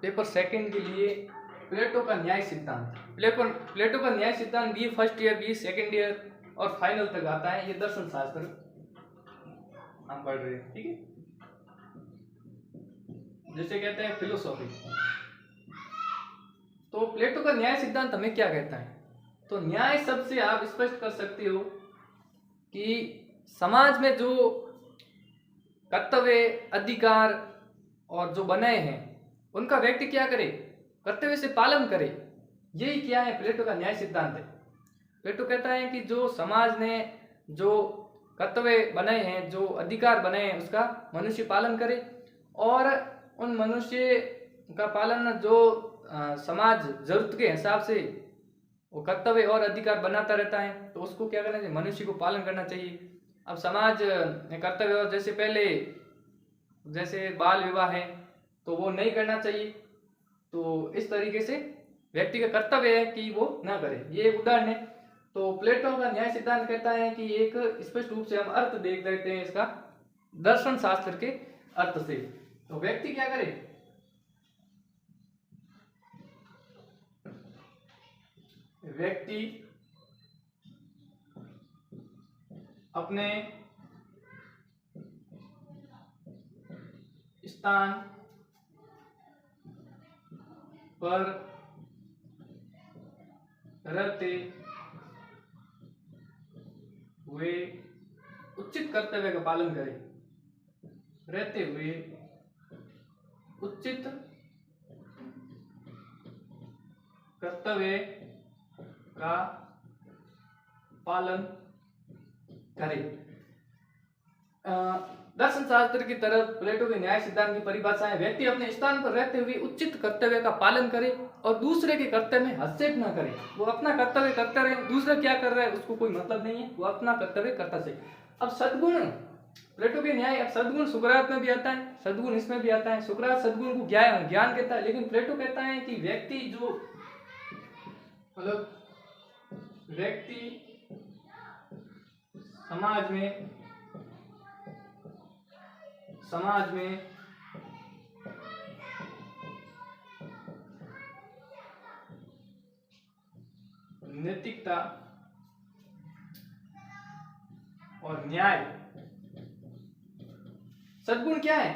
Paper second के लिए प्लेटो का न्याय सिद्धांत। प्लेटो का न्याय सिद्धांत B first year, B second year और फाइनल तक आता है। ये दर्शन शास्त्र हम पढ़ रहे हैं, ठीक है, जिसे कहते हैं फिलोसॉफी। तो प्लेटो का न्याय सिद्धांत हमें क्या कहता है? तो न्याय शब्द से आप स्पष्ट कर सकते हो कि समाज में जो कर्तव्य, अधिकार और जो बनाए हैं उनका व्यक्ति क्या करे? कर्तव्य से पालन करे। यही क्या है? प्लेटो का न्याय सिद्धांत है। प्लेटो कहता है कि जो समाज ने जो कर्तव्य बनाए हैं, जो अधिकार बनाए हैं, उसका मनुष्य पालन करे और उन मनुष्य का पालन जो समाज जरूरत के हिसाब से वो कर्तव्य और अधिकार बनाता रहता है, तो उसको क्या करना चाहिए? मनुष्य को पालन करना चाहिए। अब समाज कर्तव्य और जैसे पहले जैसे बाल विवाह है तो वो नहीं करना चाहिए, तो इस तरीके से व्यक्ति का कर्तव्य है कि वो ना करे। ये एक उदाहरण है। तो प्लेटो का न्याय सिद्धांत कहता है कि एक स्पष्ट रूप से हम अर्थ देख लेते हैं इसका दर्शन शास्त्र के अर्थ से। तो व्यक्ति क्या करे? व्यक्ति अपने स्थान पर रहते हुए उचित कर्तव्य का पालन करे। रहते हुए उचित कर्तव्य का पालन करे। दर्शन शास्त्र की तरफ प्लेटो के न्याय सिद्धांत की परिभाषा है, व्यक्ति अपने स्थान पर रहते हुए उचित कर्तव्य का पालन करे और दूसरे के कर्तव्य में हस्तक्षेप न करे। वो अपना कर्तव्य करता रहे, दूसरा क्या कर रहा है उसको कोई मतलब नहीं है, वो अपना कर्तव्य करता रहे। अब सद्गुण, प्लेटो के न्याय, अब सद्गुण सुकरात में भी आता है, सद्गुण इसमें भी आता है। सुकरात सद्गुण को ज्ञान कहता है, लेकिन प्लेटो कहता है कि व्यक्ति जो मतलब व्यक्ति समाज में नैतिकता और न्याय, सद्गुण क्या है?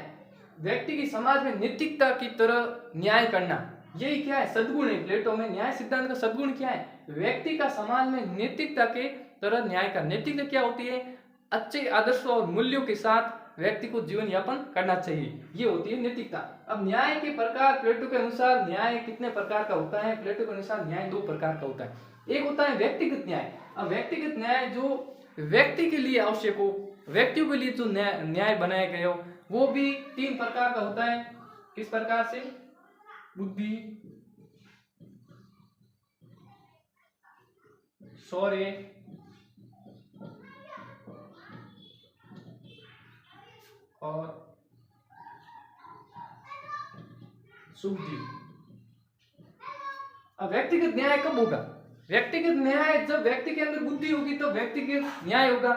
व्यक्ति की समाज में नैतिकता की तरह न्याय करना, यही क्या है? सद्गुण है। प्लेटो में न्याय सिद्धांत का सद्गुण क्या है? व्यक्ति का समाज में नैतिकता के तरह न्याय का। नैतिकता क्या होती है? अच्छे आदर्शों और मूल्यों के साथ व्यक्ति को जीवन यापन करना चाहिए, ये होती है नैतिकता। अब न्याय के प्रकार प्लेटो के अनुसार न्याय कितने प्रकार का होता है? प्लेटो के अनुसार न्याय दो प्रकार का होता है। एक होता है व्यक्तिगत न्याय। अब व्यक्तिगत न्याय जो व्यक्ति के लिए आवश्यक हो, व्यक्तियों के लिए जो न्याय बनाए गए हो, वो भी तीन प्रकार का होता है। किस प्रकार से? बुद्धि, शौर्य और शुद्धि। अब व्यक्तिगत न्याय कब होगा? व्यक्तिगत न्याय जब व्यक्ति के अंदर बुद्धि होगी तो व्यक्तिगत न्याय होगा।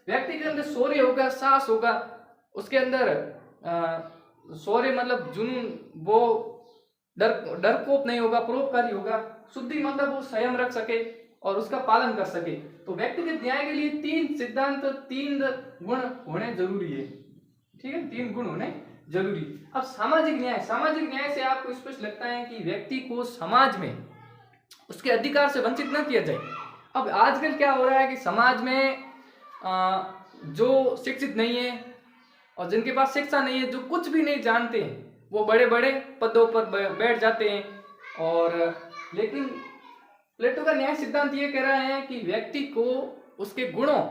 व्यक्ति के अंदर शौर्य होगा, साहस होगा, उसके अंदर शौर्य मतलब जुनून, वो डरपोक नहीं होगा, परोपकारी होगा। शुद्धि मतलब वो संयम रख सके और उसका पालन कर सके। तो व्यक्तिगत न्याय के लिए तीन सिद्धांत, तीन गुण होने जरूरी है, ठीक है, तीन गुण होने जरूरी। अब सामाजिक न्याय, सामाजिक न्याय से आपको स्पष्ट लगता है कि व्यक्ति को समाज में उसके अधिकार से वंचित न किया जाए। अब आजकल क्या हो रहा है कि समाज में जो शिक्षित नहीं है और जिनके पास शिक्षा नहीं है, जो कुछ भी नहीं जानते हैं, वो बड़े बड़े पदों पर बैठ जाते हैं। और लेकिन प्लेटो का न्याय सिद्धांत ये कह रहा है कि व्यक्ति को उसके गुणों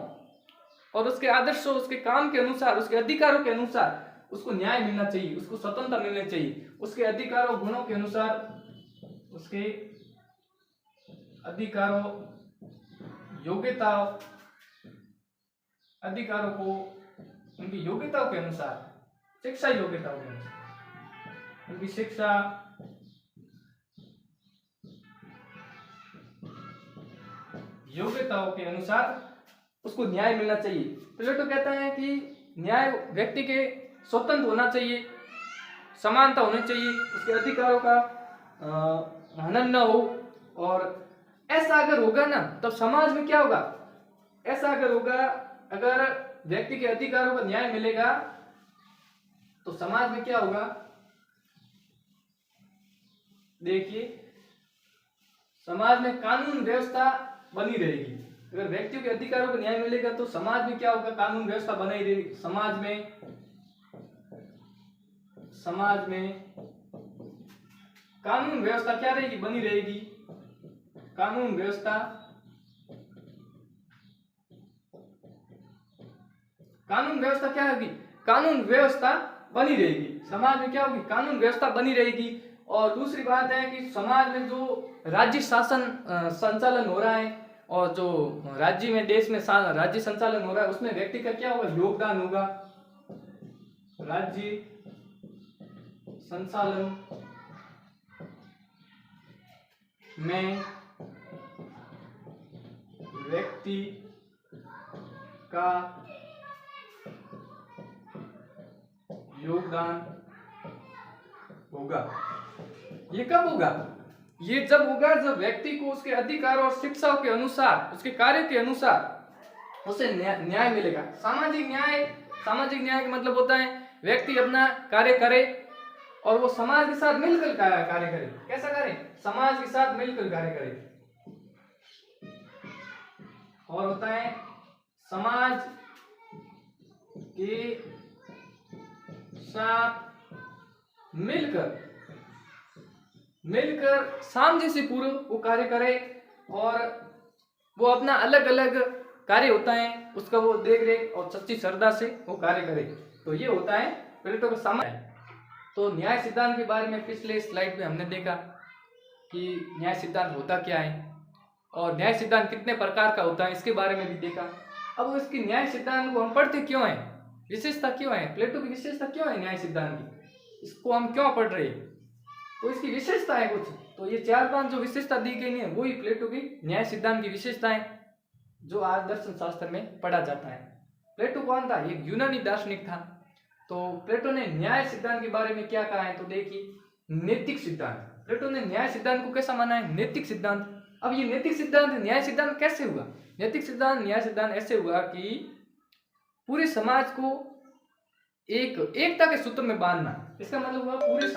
और उसके आदर्शों, उसके काम के अनुसार, उसके अधिकारों के अनुसार उसको न्याय मिलना चाहिए, उसको स्वतंत्रता मिलनी चाहिए। उसके अधिकारों, गुणों के अनुसार, उसके अधिकारों, योग्यताओं, अधिकारों को उनकी योग्यताओं के अनुसार, शिक्षा योग्यताओं के अनुसार, उनकी शिक्षा, योग्यताओं के अनुसार उसको न्याय मिलना चाहिए। प्लेटो कहता है कि न्याय व्यक्ति के स्वतंत्र होना चाहिए, समानता होनी चाहिए, उसके अधिकारों का हनन न हो। और ऐसा अगर होगा ना तब समाज में क्या होगा, ऐसा अगर होगा, अगर व्यक्ति के अधिकारों का न्याय मिलेगा तो समाज में क्या होगा, देखिए समाज में कानून व्यवस्था बनी रहेगी। अगर व्यक्तियों के अधिकारों को न्याय मिलेगा तो समाज में क्या होगा, कानून व्यवस्था बनाई रहेगी। समाज में कानून व्यवस्था क्या रहेगी, बनी रहेगी। कानून व्यवस्था क्या होगी, कानून व्यवस्था बनी रहेगी। समाज में क्या होगी, कानून व्यवस्था बनी रहेगी। और दूसरी बात है कि समाज में जो राज्य शासन संचालन हो रहा है और जो राज्य में देश में राज्य संचालन हो रहा है उसमें व्यक्ति का क्या होगा, योगदान होगा। राज्य संचालन में व्यक्ति का योगदान होगा। ये कब होगा, ये जब होगा जब व्यक्ति को उसके अधिकार और शिक्षाओं के अनुसार, उसके कार्य के अनुसार उसे न्याय मिलेगा। सामाजिक न्याय का मतलब होता है व्यक्ति अपना कार्य करे और वो समाज के साथ मिलकर कार्य करे। कैसा करे, समाज के साथ मिलकर कार्य करे। और होता है समाज के साथ मिलकर सामंजस्य पूर्वक वो कार्य करे और वो अपना अलग अलग कार्य होता है उसका वो देख रेख और सच्ची श्रद्धा से वो कार्य करे। तो ये होता है प्लेटो का समाज। तो न्याय सिद्धांत के बारे में पिछले स्लाइड में हमने देखा कि न्याय सिद्धांत होता क्या है और न्याय सिद्धांत कितने प्रकार का होता है, इसके बारे में भी देखा। अब इसकी न्याय सिद्धांत को हम पढ़ते क्यों हैं, विशेषता क्यों है, प्लेटो की विशेषता क्यों है न्याय सिद्धांत की, इसको हम क्यों पढ़ रहे हैं, तो इसकी विशेषता है कुछ। तो ये 4-5 जो विशेषता दी गई है वही प्लेटो की न्याय सिद्धांत की विशेषता है जो आज दर्शन शास्त्र में पढ़ा जाता है। प्लेटो कौन था, एक यूनानी दार्शनिक था। तो प्लेटो ने न्याय सिद्धांत के बारे में क्या कहा है, तो देखिए नैतिक सिद्धांत। प्लेटो ने न्याय सिद्धांत को कैसा माना है, नैतिक सिद्धांत। अब ये नैतिक सिद्धांत न्याय सिद्धांत कैसे हुआ, नैतिक सिद्धांत न्याय सिद्धांत ऐसे हुआ कि पूरे समाज को एकता के सूत्र में बांधना। इसका मतलब हुआ पूरे